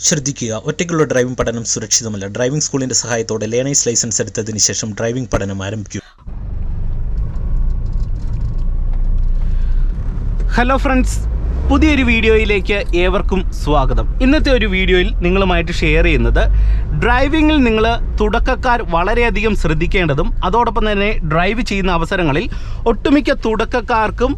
ശ്രദ്ധിക്കുക, ഒറ്റയ്ക്കുള്ള ഡ്രൈവിംഗ് പഠനം സുരക്ഷിതമല്ല. ഡ്രൈവിംഗ് സ്കൂളിന്റെ സഹായത്തോടെ ലേണേഴ്സ് ലൈസൻസ് എടുത്തതിന് ശേഷം ഡ്രൈവിംഗ് പഠനം ആരംഭിക്കുക. ഹലോ ഫ്രണ്ട്സ്, പുതിയൊരു വീഡിയോയിലേക്ക് ഏവർക്കും സ്വാഗതം. ഇന്നത്തെ ഒരു വീഡിയോയിൽ നിങ്ങളുമായിട്ട് ഷെയർ ചെയ്യുന്നത് ഡ്രൈവിങ്ങിൽ നിങ്ങൾ തുടക്കക്കാർ വളരെയധികം ശ്രദ്ധിക്കേണ്ടതും അതോടൊപ്പം തന്നെ ഡ്രൈവ് ചെയ്യുന്ന അവസരങ്ങളിൽ ഒട്ടുമിക്ക തുടക്കക്കാർക്കും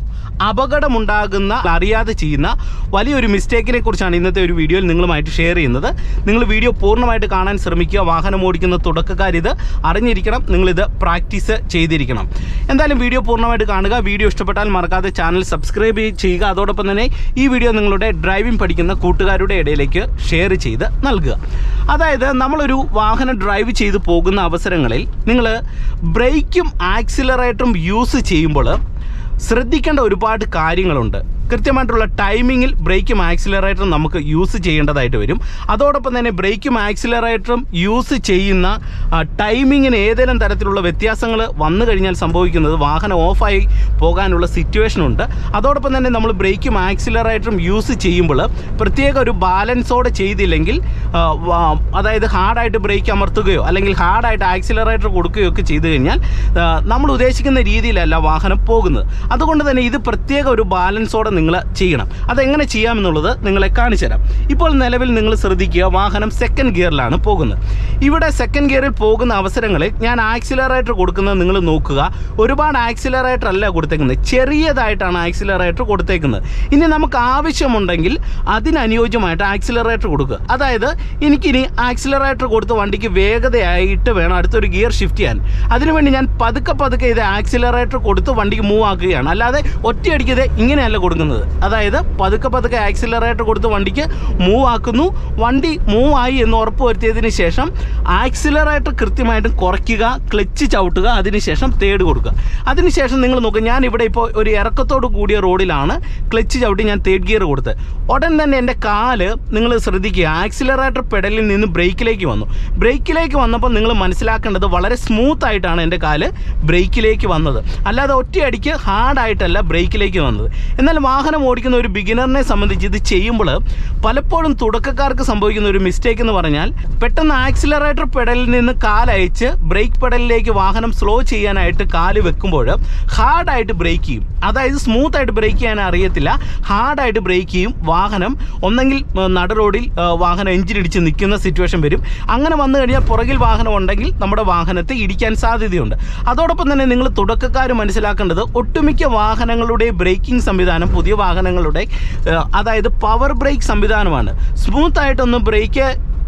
അപകടമുണ്ടാകുന്ന അറിയാതെ ചെയ്യുന്ന വലിയൊരു മിസ്റ്റേക്കിനെ കുറിച്ചാണ് ഇന്നത്തെ ഒരു വീഡിയോയിൽ നിങ്ങളുമായിട്ട് ഷെയർ ചെയ്യുന്നത്. നിങ്ങൾ വീഡിയോ പൂർണ്ണമായിട്ട് കാണാൻ ശ്രമിക്കുക. വാഹനം ഓടിക്കുന്ന തുടക്കക്കാരിത് അറിഞ്ഞിരിക്കണം, നിങ്ങളിത് പ്രാക്ടീസ് ചെയ്തിരിക്കണം. എന്തായാലും വീഡിയോ പൂർണ്ണമായിട്ട് കാണുക. വീഡിയോ ഇഷ്ടപ്പെട്ടാൽ മറക്കാതെ ചാനൽ സബ്സ്ക്രൈബ് ചെയ്യുക. അതോടൊപ്പം തന്നെ ഈ വീഡിയോ നിങ്ങളുടെ ഡ്രൈവിംഗ് പഠിക്കുന്ന കൂട്ടുകാരുടെ ഇടയിലേക്ക് ഷെയർ ചെയ്ത് നൽകുക. അതായത് നമ്മളൊരു വാഹനം ഡ്രൈവ് ചെയ്ത് പോകുന്ന അവസരങ്ങളിൽ നിങ്ങൾ ബ്രേക്കും ആക്സിലറേറ്ററും യൂസ് ചെയ്യുമ്പോൾ ശ്രദ്ധിക്കേണ്ട ഒരുപാട് കാര്യങ്ങളുണ്ട്. കൃത്യമായിട്ടുള്ള ടൈമിങ്ങിൽ ബ്രേക്കും ആക്സിലറേറ്ററും നമുക്ക് യൂസ് ചെയ്യേണ്ടതായിട്ട് വരും. അതോടൊപ്പം തന്നെ ബ്രേക്കും ആക്സിലറേറ്ററും യൂസ് ചെയ്യുന്ന ടൈമിങ്ങിന് ഏതെങ്കിലും തരത്തിലുള്ള വ്യത്യാസങ്ങൾ വന്നു കഴിഞ്ഞാൽ സംഭവിക്കുന്നത് വാഹനം ഓഫായി പോകാനുള്ള സിറ്റുവേഷനുണ്ട്. അതോടൊപ്പം തന്നെ നമ്മൾ ബ്രേക്കും ആക്സിലറേറ്ററും യൂസ് ചെയ്യുമ്പോൾ പ്രത്യേക ഒരു ബാലൻസോടെ ചെയ്തില്ലെങ്കിൽ, അതായത് ഹാർഡായിട്ട് ബ്രേക്ക് അമർത്തുകയോ അല്ലെങ്കിൽ ഹാർഡായിട്ട് ആക്സിലറേറ്റർ കൊടുക്കുകയോ ഒക്കെ ചെയ്തു കഴിഞ്ഞാൽ നമ്മൾ ഉദ്ദേശിക്കുന്ന രീതിയിലല്ല വാഹനം പോകുന്നത്. അതുകൊണ്ട് തന്നെ ഇത് പ്രത്യേക ഒരു ബാലൻസോടെ നിങ്ങൾ ചെയ്യണം. അതെങ്ങനെ ചെയ്യാമെന്നുള്ളത് നിങ്ങളെ കാണിച്ചു തരാം. ഇപ്പോൾ നിലവിൽ നിങ്ങൾ ശ്രദ്ധിക്കുക, വാഹനം സെക്കൻഡ് ഗിയറിലാണ് പോകുന്നത്. ഇവിടെ സെക്കൻഡ് ഗിയറിൽ പോകുന്ന അവസരങ്ങളിൽ ഞാൻ ആക്സിലറേറ്റർ കൊടുക്കുന്നത് നിങ്ങൾ നോക്കുക. ഒരുപാട് ആക്സിലറേറ്റർ അല്ല കൊടുത്തേക്കുന്നത്, ചെറിയതായിട്ടാണ് ആക്സിലറേറ്റർ കൊടുത്തേക്കുന്നത്. ഇനി നമുക്ക് ആവശ്യമുണ്ടെങ്കിൽ അതിനനുയോജ്യമായിട്ട് ആക്സിലറേറ്റർ കൊടുക്കുക. അതായത് എനിക്കിനി ആക്സിലറേറ്റർ കൊടുത്ത് വണ്ടിക്ക് വേഗതയായിട്ട് വേണം അടുത്തൊരു ഗിയർ ഷിഫ്റ്റ് ചെയ്യാൻ. അതിനുവേണ്ടി ഞാൻ പതുക്കെ ഇത് ആക്സിലറേറ്റർ കൊടുത്ത് വണ്ടിക്ക് മൂവ് ആക്കുകയാണ്. അല്ലാതെ ഒറ്റയടിക്കത് ഇങ്ങനെയല്ല കൊടുക്കുന്നത്. അതായത് പതുക്കെ ആക്സിലറേറ്റർ കൊടുത്ത് വണ്ടിക്ക് മൂവ് ആക്കുന്നു. വണ്ടി മൂവ് ആയി എന്ന് ഉറപ്പ് വരുത്തിയതിന് ശേഷം ആക്സിലറേറ്റർ കൃത്യമായിട്ടും കുറയ്ക്കുക, ക്ലച്ച് ചവിട്ടുക, അതിനുശേഷം തേർഡ് കൊടുക്കുക. അതിനുശേഷം നിങ്ങൾ നോക്കുക, ഞാൻ ഇവിടെ ഇപ്പോൾ ഒരു ഇറക്കത്തോട് കൂടിയ റോഡിലാണ് ക്ലച്ച് ചവിട്ടി ഞാൻ തേർഡ് ഗിയർ കൊടുത്ത്. ഉടൻ തന്നെ എൻ്റെ കാല് നിങ്ങൾ ശ്രദ്ധിക്കുക, ആക്സിലറേറ്റർ പെഡലിൽ നിന്ന് ബ്രേക്കിലേക്ക് വന്നു. ബ്രേക്കിലേക്ക് വന്നപ്പോൾ നിങ്ങൾ മനസ്സിലാക്കേണ്ടത് വളരെ സ്മൂത്ത് ആയിട്ടാണ് എൻ്റെ കാല് ബ്രേക്കിലേക്ക് വന്നത്, അല്ലാതെ ഒറ്റയടിക്ക് ഹാർഡായിട്ടല്ല ബ്രേക്കിലേക്ക് വന്നത്. എന്നാൽ വാഹനം ഓടിക്കുന്ന ഒരു ബിഗിനറിനെ സംബന്ധിച്ച് ഇത് ചെയ്യുമ്പോൾ പലപ്പോഴും തുടക്കക്കാർക്ക് സംഭവിക്കുന്ന ഒരു മിസ്റ്റേക്ക് എന്ന് പറഞ്ഞാൽ പെട്ടെന്ന് ആക്സിലറേറ്റർ പെഡലിൽ നിന്ന് കാലയച്ച് ബ്രേക്ക് പെഡലിലേക്ക് വാഹനം സ്ലോ ചെയ്യാനായിട്ട് കാല് വെക്കുമ്പോൾ ഹാർഡായിട്ട് ബ്രേക്ക് ചെയ്യും. അതായത് സ്മൂത്തായിട്ട് ബ്രേക്ക് ചെയ്യാൻ അറിയത്തില്ല, ഹാർഡായിട്ട് ബ്രേക്ക് ചെയ്യും. വാഹനം ഒന്നെങ്കിൽ നട റോഡിൽ വാഹനം എഞ്ചിനിടിച്ച് നിൽക്കുന്ന സിറ്റുവേഷൻ വരും. അങ്ങനെ വന്നു കഴിഞ്ഞാൽ പുറകിൽ വാഹനം ഉണ്ടെങ്കിൽ നമ്മുടെ വാഹനത്തെ ഇടിക്കാൻ സാധ്യതയുണ്ട്. അതോടൊപ്പം തന്നെ നിങ്ങൾ തുടക്കക്കാർ മനസ്സിലാക്കേണ്ടത് ഒട്ടുമിക്ക വാഹനങ്ങളുടെ ബ്രേക്കിംഗ് സംവിധാനം പുതിയ വാഹനങ്ങളുടെ അതായത് പവർ ബ്രേക്ക് സംവിധാനമാണ്. സ്മൂത്തായിട്ടൊന്ന് ബ്രേക്ക്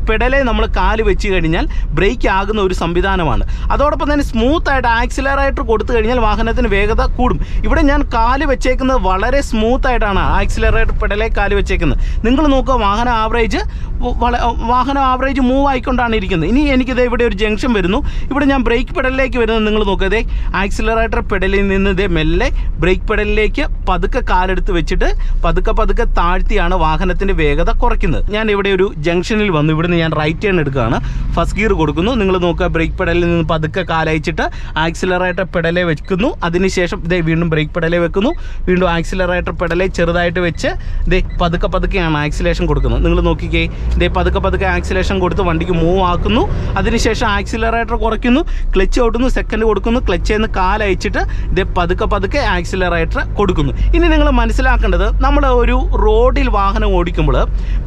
പെഡലെ നമ്മൾ കാല് വെച്ച് കഴിഞ്ഞാൽ ബ്രേക്ക് ആകുന്ന ഒരു സംവിധാനമാണ്. അതോടൊപ്പം തന്നെ സ്മൂത്തായിട്ട് ആക്സിലറേറ്റർ കൊടുത്തു കഴിഞ്ഞാൽ വാഹനത്തിന് വേഗത കൂടും. ഇവിടെ ഞാൻ കാല് വെച്ചേക്കുന്നത് വളരെ സ്മൂത്തായിട്ടാണ് ആക്സിലറേറ്റർ പെഡലെ കാല് വെച്ചേക്കുന്നത്. നിങ്ങൾ നോക്കുക, വാഹനം ആവറേജ് മൂവ് ആയിക്കൊണ്ടാണ് ഇരിക്കുന്നത്. ഇനി എനിക്കിത് ഇവിടെ ഒരു ജംഗ്ഷൻ വരുന്നു, ഇവിടെ ഞാൻ ബ്രേക്ക് പെഡലിലേക്ക് വരുന്നത് നിങ്ങൾ നോക്കുക. ഇതേ ആക്സിലറേറ്റർ പെഡലിൽ നിന്ന് ഇതേ മെല്ലെ ബ്രേക്ക് പെഡലിലേക്ക് പതുക്കെ കാലെടുത്ത് വെച്ചിട്ട് പതുക്കെ താഴ്ത്തിയാണ് വാഹനത്തിൻ്റെ വേഗത കുറയ്ക്കുന്നത്. ഞാൻ ഇവിടെ ഒരു ജംഗ്ഷനിൽ വന്നു, ഇവിടെ ഞാൻ റൈറ്റ് ടേൺ എടുക്കുകയാണ്. ഫസ്റ്റ് ഗിയർ കൊടുക്കുന്നു. നിങ്ങൾ നോക്കുക, ബ്രേക്ക് പെഡലിൽ നിന്ന് പതുക്കെ കാലയച്ചിട്ട് ആക്സിലറേറ്റർ പെഡലെ വെക്കുന്നു. അതിനുശേഷം ഇതേ വീണ്ടും ബ്രേക്ക് പെഡലെ വെക്കുന്നു. വീണ്ടും ആക്സിലറേറ്റർ പെഡലെ ചെറുതായിട്ട് വെച്ച് ഇതേ പതുക്കെയാണ് ആക്സിലേഷൻ കൊടുക്കുന്നത്. നിങ്ങൾ നോക്കിക്കേ, ഇതേ പതുക്കെ ആക്സിലേഷൻ കൊടുത്ത് വണ്ടിക്ക് മൂവ് ആക്കുന്നു. അതിനുശേഷം ആക്സിലറേറ്റർ കുറയ്ക്കുന്നു, ക്ലച്ച് ഓട്ടുന്നു, സെക്കൻഡ് കൊടുക്കുന്നു, ക്ലച്ചിൽ നിന്ന് കാലയച്ചിട്ട് ഇതേ പതുക്കെ ആക്സിലറേറ്റർ കൊടുക്കുന്നു. ഇനി നിങ്ങൾ മനസ്സിലാക്കേണ്ടത്, നമ്മൾ ഒരു റോഡിൽ വാഹനം ഓടിക്കുമ്പോൾ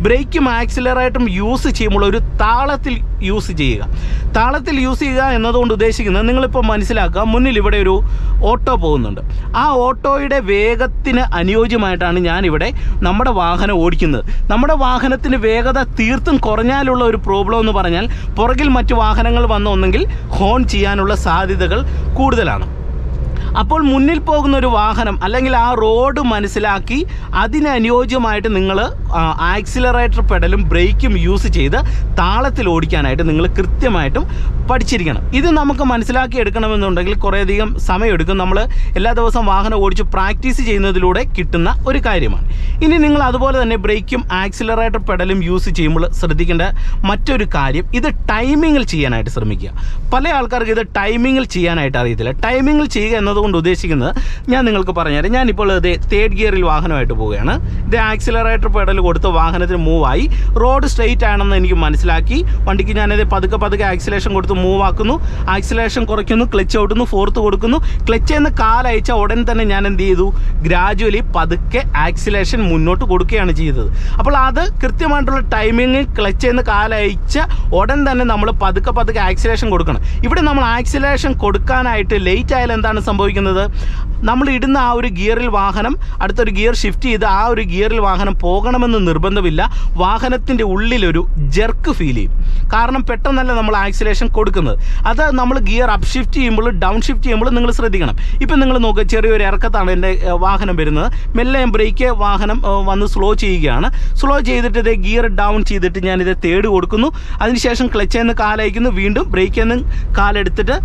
ബ്രേക്കും ആക്സിലറേറ്ററും യൂസ് ചെയ്യുമ്പോൾ ഒരു താളത്തിൽ യൂസ് ചെയ്യുക. താളത്തിൽ യൂസ് ചെയ്യുക എന്നതുകൊണ്ട് ഉദ്ദേശിക്കുന്നത്, നിങ്ങളിപ്പോൾ മനസ്സിലാക്കുക, മുന്നിൽ ഇവിടെ ഒരു ഓട്ടോ പോകുന്നുണ്ട്. ആ ഓട്ടോയുടെ വേഗത്തിന് അനുയോജ്യമായിട്ടാണ് ഞാനിവിടെ നമ്മുടെ വാഹനം ഓടിക്കുന്നത്. നമ്മുടെ വാഹനത്തിന് വേഗത തീർത്തും കുറഞ്ഞാലുള്ള ഒരു പ്രോബ്ലം എന്ന് പറഞ്ഞാൽ പുറകിൽ മറ്റു വാഹനങ്ങൾ വന്നൊന്നെങ്കിൽ ഹോൺ ചെയ്യാനുള്ള സാധ്യതകൾ കൂടുതലാണ്. അപ്പോൾ മുന്നിൽ പോകുന്ന ഒരു വാഹനം അല്ലെങ്കിൽ ആ റോഡ് മനസ്സിലാക്കി അതിനനുയോജ്യമായിട്ട് നിങ്ങൾ ആക്സിലറേറ്റർ പെഡലും ബ്രേക്കും യൂസ് ചെയ്ത് താളത്തിൽ ഓടിക്കാനായിട്ട് നിങ്ങൾ കൃത്യമായിട്ടും പഠിച്ചിരിക്കണം. ഇത് നമുക്ക് മനസ്സിലാക്കി എടുക്കണമെന്നുണ്ടെങ്കിൽ കുറേയധികം സമയമെടുക്കും. നമ്മൾ എല്ലാ ദിവസവും വാഹനം ഓടിച്ച് പ്രാക്ടീസ് ചെയ്യുന്നതിലൂടെ കിട്ടുന്ന ഒരു കാര്യമാണ്. ഇനി നിങ്ങൾ അതുപോലെ തന്നെ ബ്രേക്കും ആക്സിലറേറ്റർ പെഡലും യൂസ് ചെയ്യുമ്പോൾ ശ്രദ്ധിക്കേണ്ട മറ്റൊരു കാര്യം, ഇത് ടൈമിങ്ങിൽ ചെയ്യാനായിട്ട് ശ്രമിക്കുക. പല ആൾക്കാർക്ക് ഇത് ടൈമിങ്ങിൽ ചെയ്യാനായിട്ട് അറിയത്തില്ല. ടൈമിങ്ങിൽ ചെയ്യുക എന്നതുകൊണ്ട് അതുകൊണ്ട് ഉദ്ദേശിക്കുന്നത് ഞാൻ നിങ്ങൾക്ക് പറഞ്ഞുതരാം. ഞാനിപ്പോൾ ഇത് തേർഡ് ഗിയറിൽ വാഹനമായിട്ട് പോവുകയാണ്. ഇത് ആക്സിലറേറ്റർ പെഡൽ കൊടുത്ത് വാഹനത്തിന് മൂവായി. റോഡ് സ്ട്രെയിറ്റ് ആണെന്ന് എനിക്ക് മനസ്സിലാക്കി. വണ്ടിക്ക് ഞാനത് പതുക്കെ ആക്സിലേഷൻ കൊടുത്ത് മൂവ് ആക്കുന്നു. ആക്സിലേഷൻ കുറയ്ക്കുന്നു, ക്ലച്ച് ഔട്ടുന്നു, ഫോർത്ത് കൊടുക്കുന്നു. ക്ലച്ചിൽ നിന്ന് കാലയച്ച ഉടൻ തന്നെ ഞാൻ എന്ത് ചെയ്തു, ഗ്രാജുവലി പതുക്കെ ആക്സിലേഷൻ മുന്നോട്ട് കൊടുക്കുകയാണ് ചെയ്തത്. അപ്പോൾ അത് കൃത്യമായിട്ടുള്ള ടൈമിങ്ങിൽ ക്ലച്ചിൽ നിന്ന് കാലയച്ച ഉടൻ തന്നെ നമ്മൾ പതുക്കെ ആക്സിലേഷൻ കൊടുക്കണം. ഇവിടെ നമ്മൾ ആക്സിലേഷൻ കൊടുക്കാനായിട്ട് ലെയ്റ്റ് ആയാൽ എന്താണ് സംഭവിക്കുന്നത്, നമ്മൾ ഇടുന്ന ആ ഒരു ഗിയറിൽ വാഹനം അടുത്തൊരു ഗിയർ ഷിഫ്റ്റ് ചെയ്ത് ആ ഒരു ഗിയറിൽ വാഹനം പോകണമെന്ന് നിർബന്ധമില്ല. വാഹനത്തിൻ്റെ ഉള്ളിലൊരു ജെർക്ക് ഫീൽ ചെയ്യും. കാരണം പെട്ടെന്നല്ല നമ്മൾ ആക്സിലേഷൻ കൊടുക്കുന്നത്. അത് നമ്മൾ ഗിയർ അപ്പ് ഷിഫ്റ്റ് ചെയ്യുമ്പോൾ ഡൗൺ ഷിഫ്റ്റ് ചെയ്യുമ്പോൾ നിങ്ങൾ ശ്രദ്ധിക്കണം. ഇപ്പം നിങ്ങൾ നോക്കുക, ചെറിയൊരു ഇറക്കത്താണ് എൻ്റെ വാഹനം വരുന്നത്. മെല്ലെ ബ്രേക്ക് വാഹനം വന്ന് സ്ലോ ചെയ്യുകയാണ്. സ്ലോ ചെയ്തിട്ട് ഇതേ ഗിയർ ഡൗൺ ചെയ്തിട്ട് ഞാനിത് തേർഡ് കൊടുക്കുന്നു. അതിനുശേഷം ക്ലച്ചിൽ നിന്ന് കാലയക്കുന്നു, വീണ്ടും ബ്രേക്കിൽ നിന്ന് കാലെടുത്തിട്ട്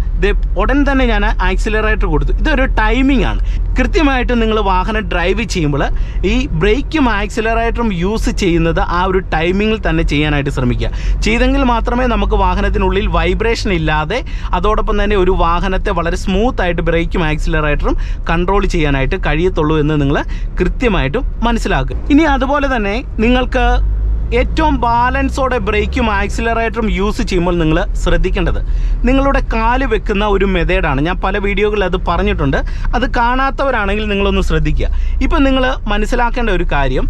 ഉടൻ തന്നെ ഞാൻ ആക്സിലറേറ്റർ കൊടുത്തു. ഇതൊരു ടൈമിംഗ് ആണ്. കൃത്യമായിട്ട് നിങ്ങൾ വാഹനം ഡ്രൈവ് ചെയ്യുമ്പോൾ ഈ ബ്രേക്കും ആക്സിലറേറ്ററും യൂസ് ചെയ്യുന്നത് ആ ഒരു ടൈമിങ്ങിൽ തന്നെ ചെയ്യാനായിട്ട് ശ്രമിക്കുക. ചെയ്തെങ്കിൽ മാത്രമേ നമുക്ക് വാഹനത്തിനുള്ളിൽ വൈബ്രേഷൻ ഇല്ലാതെ അതോടൊപ്പം തന്നെ ഒരു വാഹനത്തെ വളരെ സ്മൂത്തായിട്ട് ബ്രേക്കും ആക്സിലറേറ്ററും കൺട്രോൾ ചെയ്യാനായിട്ട് കഴിയത്തുള്ളൂ എന്ന് നിങ്ങൾ കൃത്യമായിട്ടും മനസ്സിലാക്കുക. ഇനി അതുപോലെ തന്നെ നിങ്ങൾക്ക് ഏറ്റവും ബാലൻസോടെ ബ്രേക്കും ആക്സിലറേറ്ററും യൂസ് ചെയ്യുമ്പോൾ നിങ്ങൾ ശ്രദ്ധിക്കേണ്ടത് നിങ്ങളുടെ കാല് വെക്കുന്ന ഒരു മെത്തേഡാണ്. ഞാൻ പല വീഡിയോകളിൽ അത് പറഞ്ഞിട്ടുണ്ട്. അത് കാണാത്തവരാണെങ്കിൽ നിങ്ങളൊന്ന് ശ്രദ്ധിക്കുക. ഇപ്പം നിങ്ങൾ മനസ്സിലാക്കേണ്ട ഒരു കാര്യം,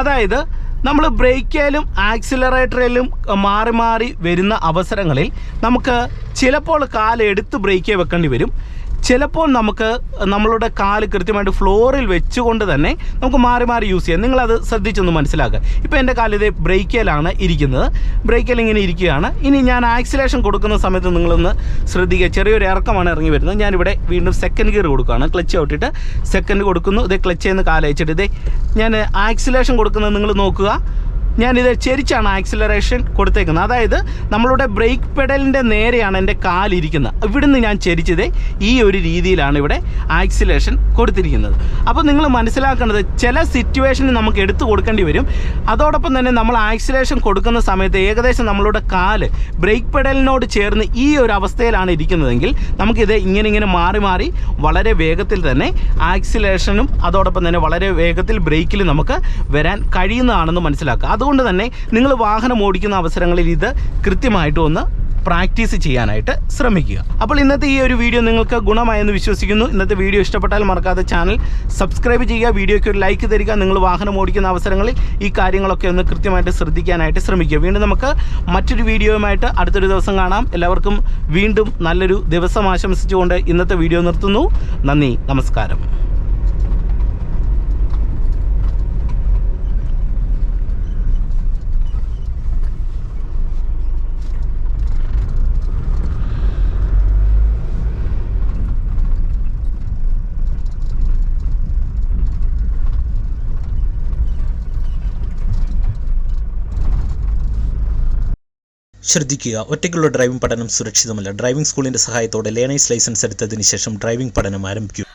അതായത് നമ്മൾ ബ്രേക്കിലും ആക്സിലറേറ്ററിലും മാറി വരുന്ന അവസരങ്ങളിൽ നമുക്ക് ചിലപ്പോൾ കാലെടുത്ത് ബ്രേക്കേ വെക്കേണ്ടി വരും. ചിലപ്പോൾ നമുക്ക് നമ്മളുടെ കാല് കൃത്യമായിട്ട് ഫ്ലോറിൽ വെച്ചുകൊണ്ട് തന്നെ നമുക്ക് മാറി യൂസ് ചെയ്യാം. നിങ്ങളത് ശ്രദ്ധിച്ചൊന്ന് മനസ്സിലാക്കുക. ഇപ്പോൾ എൻ്റെ കാല് ഇത് ബ്രേക്കിലാണ് ഇരിക്കുന്നത്. ബ്രേക്കിൽ ഇങ്ങനെ ഇരിക്കുകയാണ്. ഇനി ഞാൻ ആക്സിലേഷൻ കൊടുക്കുന്ന സമയത്ത് നിങ്ങളൊന്ന് ശ്രദ്ധിക്കുക. ചെറിയൊരു ഇറക്കമാണ് ഇറങ്ങി വരുന്നത്. ഞാനിവിടെ വീണ്ടും സെക്കൻഡ് ഗിയർ കൊടുക്കുകയാണ്. ക്ലച്ച് ഔട്ടിട്ട് സെക്കൻഡ് കൊടുക്കുന്നു. ഇതേ ക്ലച്ചിൽ നിന്ന് കാലയച്ചിട്ട് ഇതേ ഞാൻ ആക്സിലേഷൻ കൊടുക്കുന്നത് നിങ്ങൾ നോക്കുക. ഞാനിത് ചെരിച്ചാണ് ആക്സിലറേഷൻ കൊടുത്തേക്കുന്നത്. അതായത് നമ്മളുടെ ബ്രേക്ക് പെഡലിൻ്റെ നേരെയാണ് എൻ്റെ കാലിരിക്കുന്നത്. ഇവിടുന്ന് ഞാൻ ചെരിച്ചത് ഈ ഒരു രീതിയിലാണ് ഇവിടെ ആക്സിലേഷൻ കൊടുത്തിരിക്കുന്നത്. അപ്പോൾ നിങ്ങൾ മനസ്സിലാക്കേണ്ടത് ചില സിറ്റുവേഷനിൽ നമുക്ക് എടുത്തു കൊടുക്കേണ്ടി വരും. അതോടൊപ്പം തന്നെ നമ്മൾ ആക്സിലേഷൻ കൊടുക്കുന്ന സമയത്ത് ഏകദേശം നമ്മളുടെ കാല് ബ്രേക്ക് പെഡലിനോട് ചേർന്ന് ഈ ഒരു അവസ്ഥയിലാണ് ഇരിക്കുന്നതെങ്കിൽ നമുക്കിത് ഇങ്ങനെ മാറി വളരെ വേഗത്തിൽ തന്നെ ആക്സിലേഷനും അതോടൊപ്പം തന്നെ വളരെ വേഗത്തിൽ ബ്രേക്കിൽ നമുക്ക് വരാൻ കഴിയുന്നതാണെന്ന് മനസ്സിലാക്കുക. അതുകൊണ്ട് തന്നെ നിങ്ങൾ വാഹനം ഓടിക്കുന്ന അവസരങ്ങളിൽ ഇത് കൃത്യമായിട്ട് ഒന്ന് പ്രാക്ടീസ് ചെയ്യാനായിട്ട് ശ്രമിക്കുക. അപ്പോൾ ഇന്നത്തെ ഈ ഒരു വീഡിയോ നിങ്ങൾക്ക് ഗുണമായെന്ന് വിശ്വസിക്കുന്നു. ഇന്നത്തെ വീഡിയോ ഇഷ്ടപ്പെട്ടാൽ മറക്കാതെ ചാനൽ സബ്സ്ക്രൈബ് ചെയ്യുക, വീഡിയോയ്ക്ക് ഒരു ലൈക്ക് തരിക. നിങ്ങൾ വാഹനം ഓടിക്കുന്ന അവസരങ്ങളിൽ ഈ കാര്യങ്ങളൊക്കെ ഒന്ന് കൃത്യമായിട്ട് ശ്രദ്ധിക്കാനായിട്ട് ശ്രമിക്കുക. വീണ്ടും നമുക്ക് മറ്റൊരു വീഡിയോയുമായിട്ട് അടുത്തൊരു ദിവസം കാണാം. എല്ലാവർക്കും വീണ്ടും നല്ലൊരു ദിവസം ആശംസിച്ചുകൊണ്ട് ഇന്നത്തെ വീഡിയോ നിർത്തുന്നു. നന്ദി, നമസ്കാരം. ശ്രദ്ധിക്കുക, ഒറ്റയ്ക്കുള്ള ഡ്രൈവിംഗ് പഠനം സുരക്ഷിതമല്ല. ഡ്രൈവിംഗ് സ്കൂളിന്റെ സഹായത്തോടെ ലേണേഴ്സ് ലൈസൻസ് എടുത്തതിന് ശേഷം ഡ്രൈവിംഗ് പഠനം ആരംഭിക്കുക.